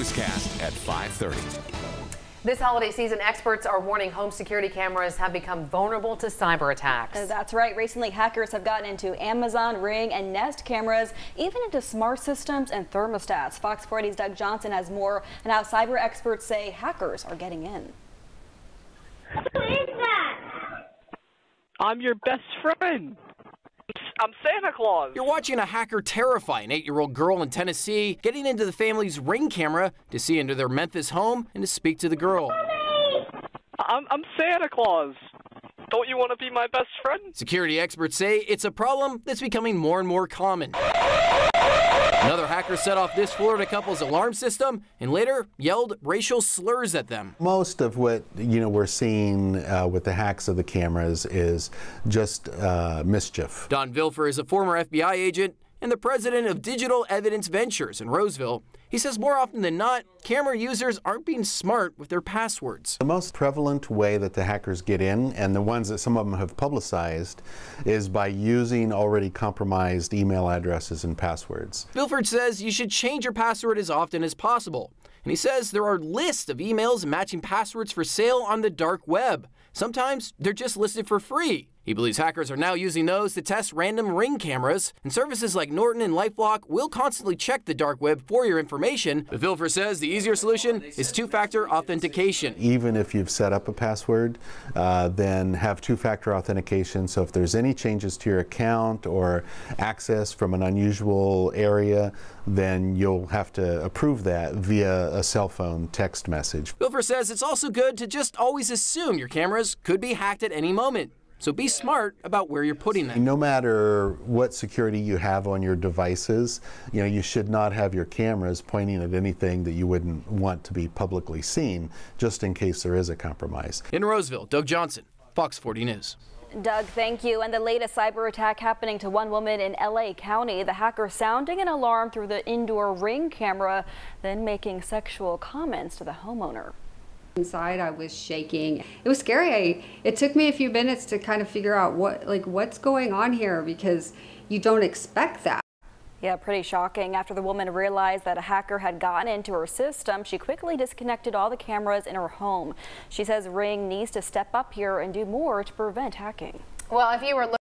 newscast at 5:30. This holiday season, experts are warning home security cameras have become vulnerable to cyber attacks. That's right. Recently, hackers have gotten into Amazon, Ring, and Nest cameras, even into smart systems and thermostats. Fox 40's Doug Johnson has more on how cyber experts say hackers are getting in. Who is that? I'm your best friend. I'm Santa Claus. You're watching a hacker terrify an 8-year-old girl in Tennessee, getting into the family's Ring camera to see into their Memphis home and to speak to the girl. I'm Santa Claus. Don't you want to be my best friend? Security experts say it's a problem that's becoming more and more common. Another hacker set off this Florida couple's alarm system and later yelled racial slurs at them. Most of what we're seeing with the hacks of the cameras is just mischief. Don Vilfer is a former FBI agent and the president of Digital Evidence Ventures in Roseville. He says more often than not, camera users aren't being smart with their passwords. The most prevalent way that the hackers get in, and the ones that some of them have publicized, is by using already compromised email addresses and passwords. Vilford says you should change your password as often as possible. And he says there are lists of emails and matching passwords for sale on the dark web. Sometimes they're just listed for free. He believes hackers are now using those to test random Ring cameras, and services like Norton and LifeLock will constantly check the dark web for your information. But Vilfer says the easier solution is two-factor authentication. Even if you've set up a password, then have two-factor authentication, so if there's any changes to your account or access from an unusual area, then you'll have to approve that via a cell phone text message. Vilfer says it's also good to just always assume your cameras could be hacked at any moment. So be smart about where you're putting them. No matter what security you have on your devices, you should not have your cameras pointing at anything that you wouldn't want to be publicly seen, just in case there is a compromise. In Roseville, Doug Johnson, Fox 40 News. Doug, thank you. And the latest cyber attack happening to one woman in LA County. The hacker sounding an alarm through the indoor Ring camera, then making sexual comments to the homeowner. Inside, I was shaking. It was scary. It took me a few minutes to kind of figure out what's going on here, because you don't expect that. Yeah, pretty shocking. After the woman realized that a hacker had gotten into her system, she quickly disconnected all the cameras in her home. She says Ring needs to step up here and do more to prevent hacking. Well, if you were